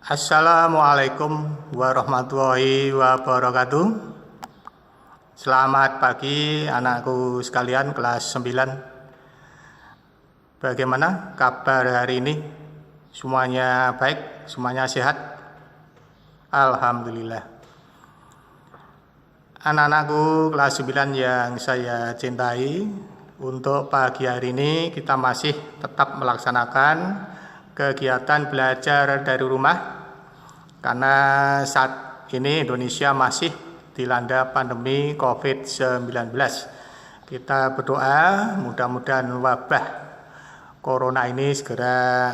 Assalamualaikum warahmatullahi wabarakatuh. Selamat pagi anakku sekalian kelas 9. Bagaimana kabar hari ini? Semuanya baik? Semuanya sehat? Alhamdulillah. Anak-anakku kelas 9 yang saya cintai, untuk pagi hari ini kita masih tetap melaksanakan kegiatan belajar dari rumah karena saat ini Indonesia masih dilanda pandemi COVID-19. Kita berdoa mudah-mudahan wabah corona ini segera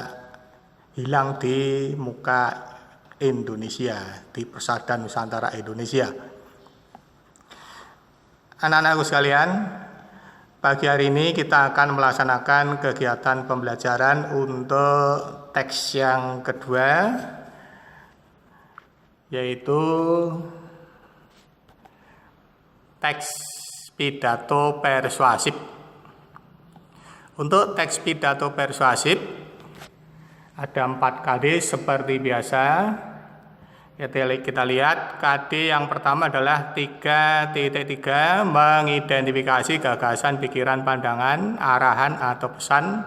hilang di muka Indonesia, di persada Nusantara Indonesia. Anak-anakku sekalian, pagi hari ini kita akan melaksanakan kegiatan pembelajaran untuk teks yang kedua, yaitu teks pidato persuasif. Untuk teks pidato persuasif ada 4 KD seperti biasa. Kita lihat KD yang pertama adalah 3.3 mengidentifikasi gagasan, pikiran, pandangan, arahan atau pesan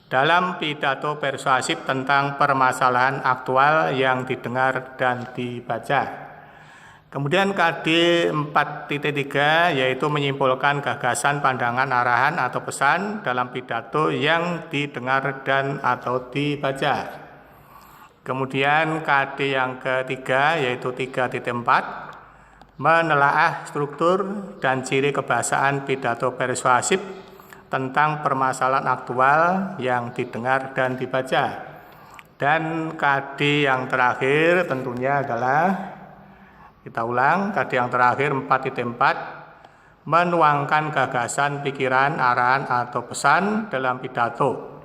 dalam pidato persuasif tentang permasalahan aktual yang didengar dan dibaca. Kemudian KD 4.3 yaitu menyimpulkan gagasan, pandangan, arahan atau pesan dalam pidato yang didengar dan atau dibaca. Kemudian KD yang ketiga yaitu 3.4 menelaah struktur dan ciri kebahasaan pidato persuasif tentang permasalahan aktual yang didengar dan dibaca. Dan KD yang terakhir tentunya adalah, kita ulang, KD yang terakhir 4.4 menuangkan gagasan, pikiran, arahan atau pesan dalam pidato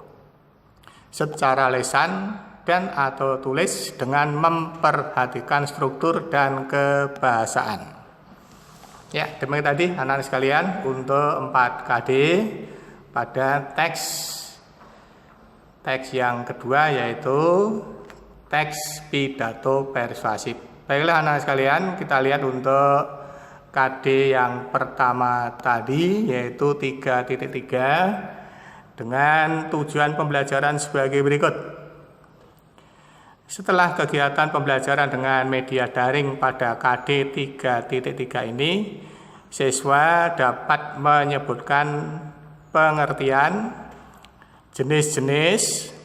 secara lisan dan atau tulis dengan memperhatikan struktur dan kebahasaan. Ya, demikian tadi anak-anak sekalian untuk 4 KD pada teks yang kedua, yaitu teks pidato persuasif. Baiklah anak-anak sekalian, kita lihat untuk KD yang pertama tadi, yaitu 3.3 dengan tujuan pembelajaran sebagai berikut. Setelah kegiatan pembelajaran dengan media daring pada KD 3.3 ini, siswa dapat menyebutkan pengertian, jenis-jenis,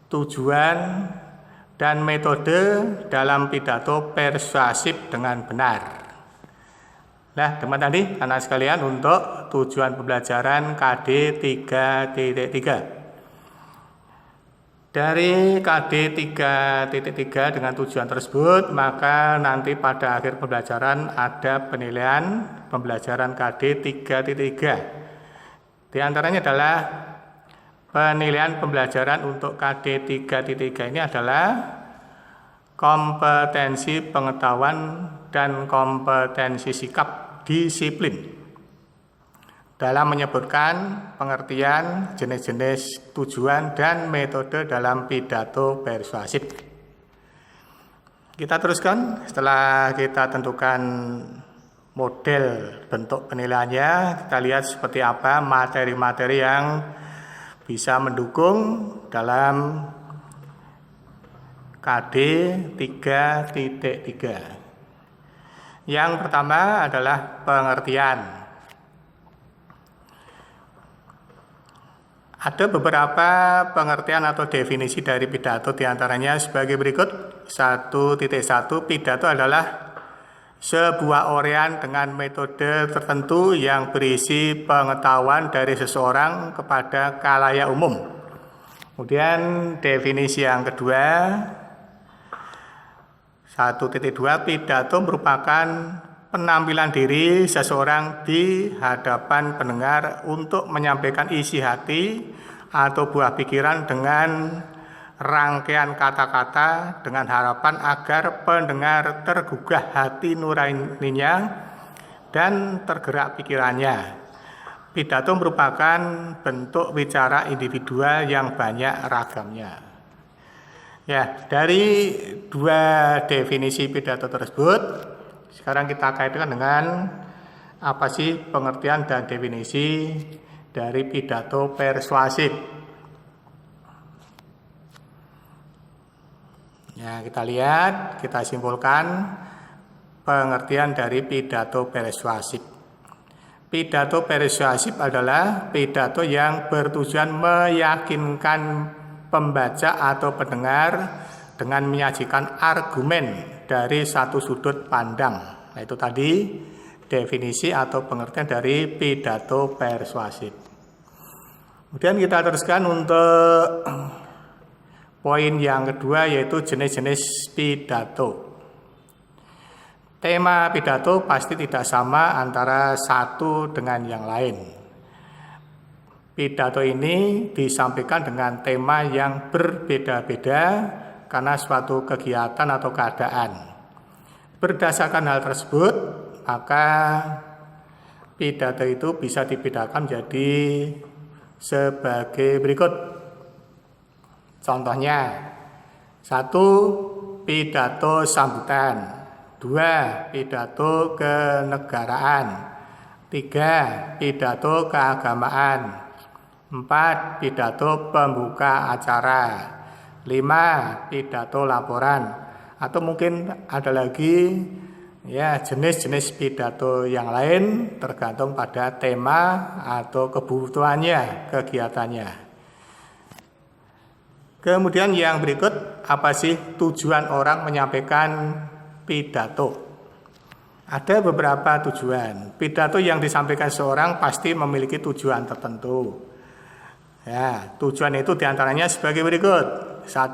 tujuan, dan metode dalam pidato persuasif dengan benar. Nah, teman-teman tadi, anak sekalian, untuk tujuan pembelajaran KD 3.3. Dari KD 3.3 dengan tujuan tersebut, maka nanti pada akhir pembelajaran ada penilaian pembelajaran KD 3.3. Di antaranya adalah penilaian pembelajaran untuk KD 3.3 ini adalah kompetensi pengetahuan dan kompetensi sikap disiplin dalam menyebutkan pengertian, jenis-jenis, tujuan, dan metode dalam pidato persuasif. Kita teruskan. Setelah kita tentukan model bentuk penilaiannya, kita lihat seperti apa materi-materi yang bisa mendukung dalam KD 3.3. Yang pertama adalah pengertian. Ada beberapa pengertian atau definisi dari pidato, diantaranya sebagai berikut. 1.1 pidato adalah sebuah uraian dengan metode tertentu yang berisi pengetahuan dari seseorang kepada khalayak umum. Kemudian definisi yang kedua, 1.2 pidato merupakan penampilan diri seseorang di hadapan pendengar untuk menyampaikan isi hati atau buah pikiran dengan rangkaian kata-kata dengan harapan agar pendengar tergugah hati nuraninya dan tergerak pikirannya. Pidato merupakan bentuk bicara individual yang banyak ragamnya. Ya, dari dua definisi pidato tersebut, sekarang kita kaitkan dengan apa sih pengertian dan definisi dari pidato persuasif. Ya, kita lihat, kita simpulkan pengertian dari pidato persuasif. Pidato persuasif adalah pidato yang bertujuan meyakinkan pembaca atau pendengar dengan menyajikan argumen dari satu sudut pandang. Nah, itu tadi definisi atau pengertian dari pidato persuasif. Kemudian kita teruskan untuk poin yang kedua, yaitu jenis-jenis pidato. Tema pidato pasti tidak sama antara satu dengan yang lain. Pidato ini disampaikan dengan tema yang berbeda-beda karena suatu kegiatan atau keadaan. Berdasarkan hal tersebut, maka pidato itu bisa dibedakan menjadi sebagai berikut. Contohnya, 1. Pidato sambutan. 2. Pidato kenegaraan. 3. Pidato keagamaan. 4. Pidato pembuka acara. 5. Pidato laporan. Atau mungkin ada lagi ya jenis-jenis pidato yang lain tergantung pada tema atau kebutuhannya, kegiatannya. Kemudian yang berikut, apa sih tujuan orang menyampaikan pidato? Ada beberapa tujuan. Pidato yang disampaikan seorang pasti memiliki tujuan tertentu. Ya, tujuan itu diantaranya sebagai berikut. 1.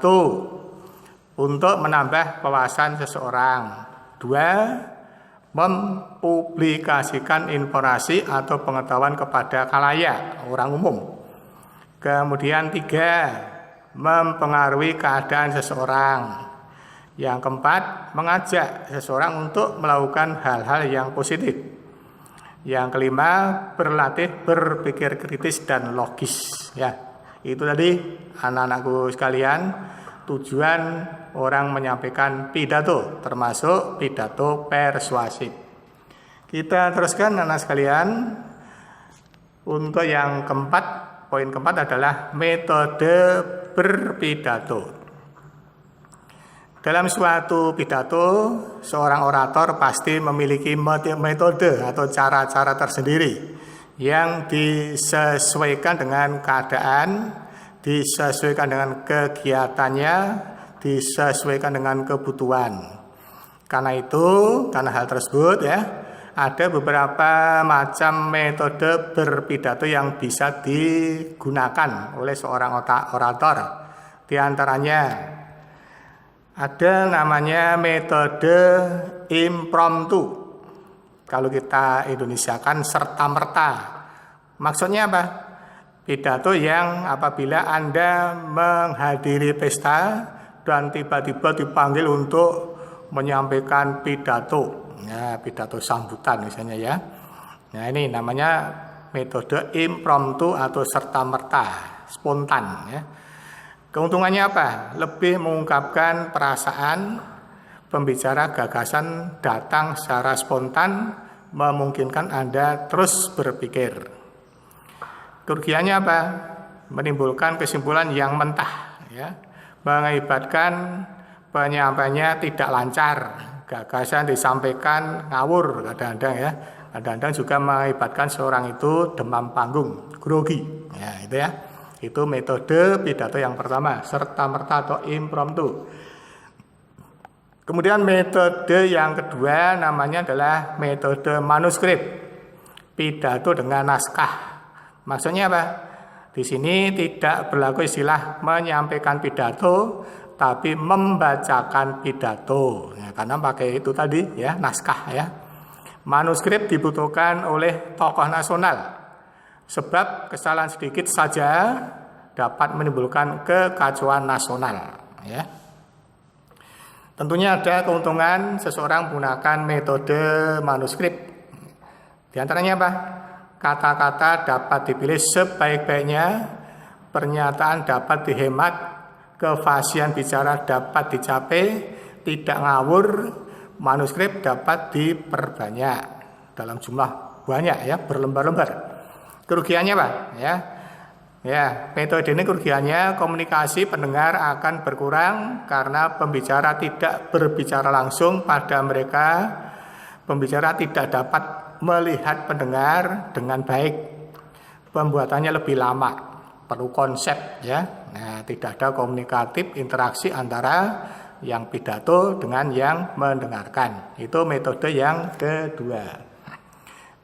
Untuk menambah wawasan seseorang. 2. Mempublikasikan informasi atau pengetahuan kepada khalayak, orang umum. Kemudian 3. Mempengaruhi keadaan seseorang. Yang keempat, mengajak seseorang untuk melakukan hal-hal yang positif. Yang kelima, berlatih berpikir kritis dan logis. Ya, itu tadi anak-anakku sekalian, tujuan orang menyampaikan pidato, termasuk pidato persuasif. Kita teruskan anak sekalian. Untuk yang keempat, poin keempat adalah metode berpidato. Dalam suatu pidato, seorang orator pasti memiliki metode atau cara-cara tersendiri yang disesuaikan dengan keadaan, disesuaikan dengan kegiatannya, disesuaikan dengan kebutuhan. Karena hal tersebut ya, ada beberapa macam metode berpidato yang bisa digunakan oleh seorang orator. Di antaranya ada namanya metode impromptu. Kalau kita Indonesiakan serta-merta. Maksudnya apa? Pidato yang apabila Anda menghadiri pesta dan tiba-tiba dipanggil untuk menyampaikan pidato. Ya, pidato sambutan misalnya ya. Nah, ini namanya metode impromptu atau serta-merta, spontan ya. Keuntungannya apa? Lebih mengungkapkan perasaan, pembicara gagasan datang secara spontan, memungkinkan Anda terus berpikir. Kerugiannya apa? Menimbulkan kesimpulan yang mentah, ya, mengakibatkan penyampaiannya tidak lancar, gagasan disampaikan ngawur kadang-kadang ya, kadang-kadang juga mengakibatkan seorang itu demam panggung, grogi, ya itu ya. Itu metode pidato yang pertama, serta-merta atau impromptu. Kemudian metode yang kedua namanya adalah metode manuskrip, pidato dengan naskah. Maksudnya apa? Di sini tidak berlaku istilah menyampaikan pidato, tapi membacakan pidato. Ya, karena pakai itu tadi ya, naskah ya. Manuskrip dibutuhkan oleh tokoh nasional. Sebab kesalahan sedikit saja dapat menimbulkan kekacauan nasional. Ya. Tentunya ada keuntungan seseorang menggunakan metode manuskrip. Di antaranya apa? Kata-kata dapat dipilih sebaik-baiknya, pernyataan dapat dihemat, kefasihan bicara dapat dicapai, tidak ngawur, manuskrip dapat diperbanyak dalam jumlah banyak ya, berlembar-lembar. Kerugiannya Pak ya, metode ini kerugiannya komunikasi pendengar akan berkurang karena pembicara tidak berbicara langsung pada mereka. Pembicara tidak dapat melihat pendengar dengan baik. Pembuatannya lebih lama, perlu konsep ya. Nah, tidak ada komunikatif interaksi antara yang pidato dengan yang mendengarkan. Itu metode yang kedua.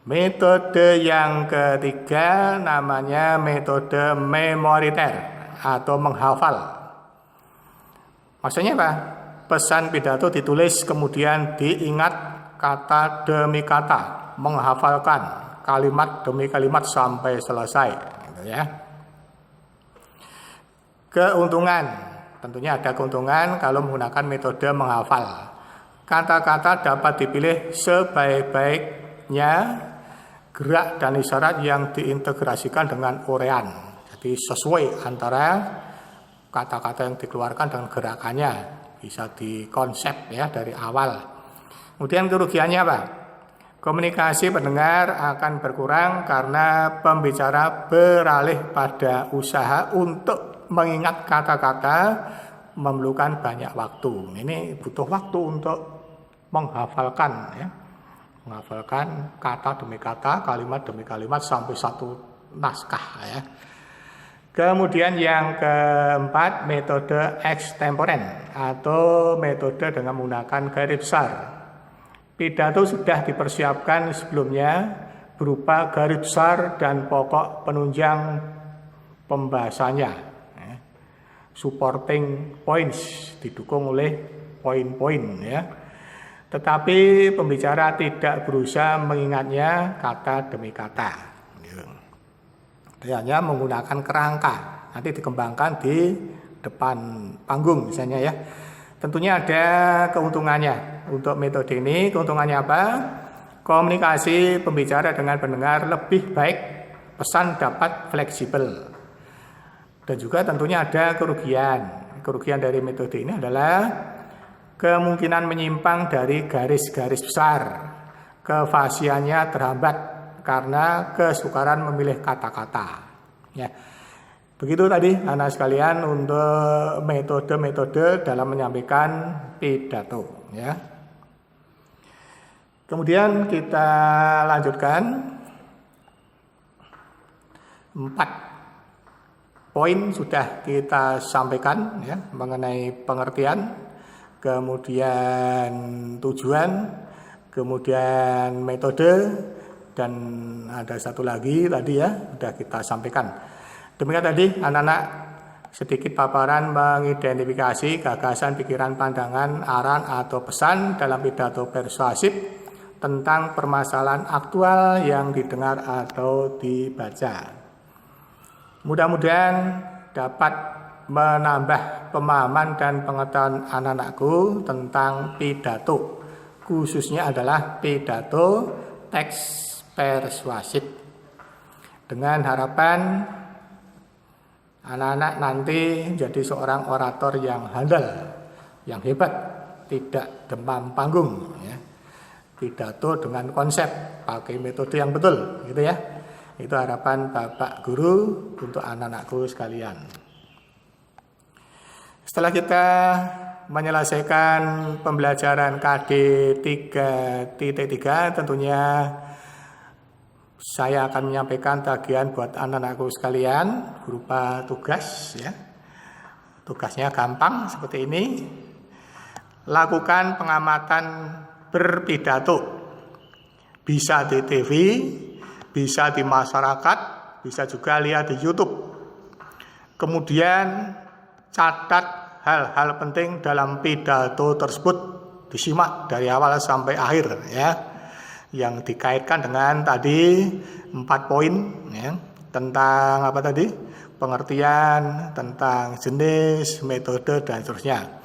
Metode yang ketiga namanya metode memoriter atau menghafal. Maksudnya apa? Pesan pidato ditulis kemudian diingat kata demi kata, menghafalkan kalimat demi kalimat sampai selesai. Gitu ya. Keuntungan, tentunya ada keuntungan kalau menggunakan metode menghafal. Kata-kata dapat dipilih sebaik-baiknya, gerak dan isyarat yang diintegrasikan dengan urean. Jadi sesuai antara kata-kata yang dikeluarkan dengan gerakannya, bisa dikonsep ya dari awal. Kemudian kerugiannya apa? Komunikasi pendengar akan berkurang karena pembicara beralih pada usaha untuk mengingat kata-kata, memerlukan banyak waktu. Ini butuh waktu untuk menghafalkan ya. Menghafalkan kata demi kata, kalimat demi kalimat sampai satu naskah ya. Kemudian yang keempat, metode extemporen atau metode dengan menggunakan garis besar. Pidato sudah dipersiapkan sebelumnya berupa garis besar dan pokok penunjang pembahasannya. Supporting points didukung oleh poin-poin ya. Tetapi pembicara tidak berusaha mengingatnya kata demi kata. Dia hanya menggunakan kerangka, nanti dikembangkan di depan panggung misalnya ya. Tentunya ada keuntungannya untuk metode ini. Keuntungannya apa? Komunikasi pembicara dengan pendengar lebih baik, pesan dapat fleksibel. Dan juga tentunya ada kerugian. Kerugian dari metode ini adalah kemungkinan menyimpang dari garis-garis besar. Kefasihannya terhambat karena kesukaran memilih kata-kata. Ya. Begitu tadi anak sekalian untuk metode-metode dalam menyampaikan pidato. Ya. Kemudian kita lanjutkan 4 poin sudah kita sampaikan ya, mengenai pengertian, kemudian tujuan, kemudian metode, dan ada satu lagi tadi ya sudah kita sampaikan. Demikian tadi anak-anak sedikit paparan mengidentifikasi gagasan, pikiran, pandangan, arahan atau pesan dalam pidato persuasif tentang permasalahan aktual yang didengar atau dibaca. Mudah-mudahan dapat menambah pemahaman dan pengetahuan anak-anakku tentang pidato, khususnya adalah pidato teks persuasif. Dengan harapan anak-anak nanti jadi seorang orator yang handal, yang hebat, tidak demam panggung ya. Pidato dengan konsep, pakai metode yang betul gitu ya. Itu harapan Bapak Guru untuk anak-anakku sekalian. Setelah kita menyelesaikan pembelajaran KD 3.3, tentunya saya akan menyampaikan tagihan buat anak-anakku sekalian berupa tugas ya. Tugasnya gampang seperti ini. Lakukan pengamatan berpidato. Bisa di TV, bisa di masyarakat, bisa juga lihat di YouTube. Kemudian catat hal-hal penting dalam pidato tersebut, disimak dari awal sampai akhir ya. Yang dikaitkan dengan tadi 4 poin ya, tentang apa tadi? Pengertian, tentang jenis, metode, dan seterusnya.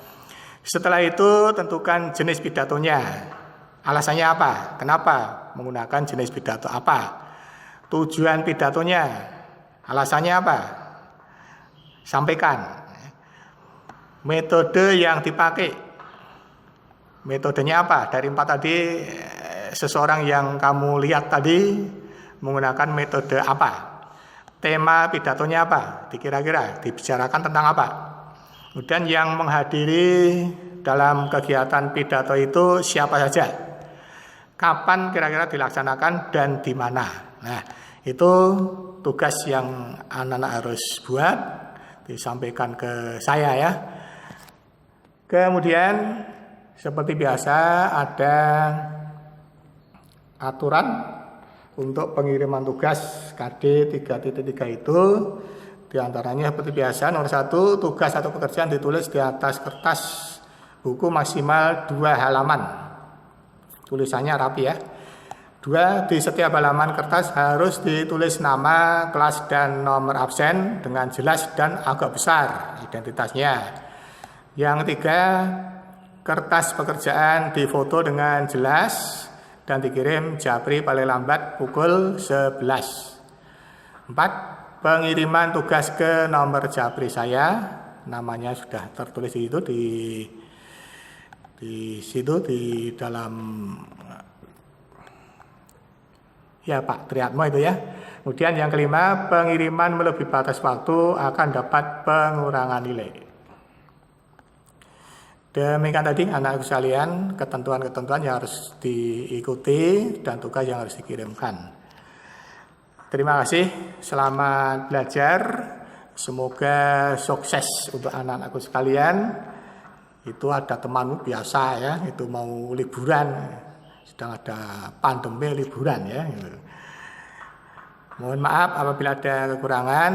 Setelah itu tentukan jenis pidatonya. Alasannya apa? Kenapa menggunakan jenis pidato apa? Tujuan pidatonya, alasannya apa? Sampaikan. Metode yang dipakai. Metodenya apa? Dari 4 tadi, seseorang yang kamu lihat tadi menggunakan metode apa? Tema pidatonya apa? Dikira-kira dibicarakan tentang apa? Kemudian yang menghadiri dalam kegiatan pidato itu siapa saja? Kapan kira-kira dilaksanakan dan di mana? Nah, itu tugas yang anak-anak harus buat, disampaikan ke saya ya. Kemudian seperti biasa ada aturan untuk pengiriman tugas KD 3.3 itu. Diantaranya seperti biasa, nomor 1, tugas atau pekerjaan ditulis di atas kertas buku maksimal 2 halaman. Tulisannya rapi ya. 2, di setiap halaman kertas harus ditulis nama, kelas, dan nomor absen dengan jelas dan agak besar identitasnya. Yang 3, kertas pekerjaan difoto dengan jelas dan dikirim Japri paling lambat pukul 11. 4, pengiriman tugas ke nomor Japri saya, namanya sudah tertulis di situ, di dalam ya Pak Triatmo itu ya. Kemudian yang kelima, pengiriman melebihi batas waktu akan dapat pengurangan nilai. Demikian tadi anak sekalian, ketentuan-ketentuan yang harus diikuti dan tugas yang harus dikirimkan. Terima kasih, selamat belajar. Semoga sukses untuk anak-anakku sekalian. Itu ada teman biasa ya, itu mau liburan, sedang ada pandemi liburan ya. Mohon maaf apabila ada kekurangan.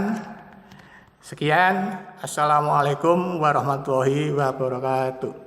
Sekian, assalamualaikum warahmatullahi wabarakatuh.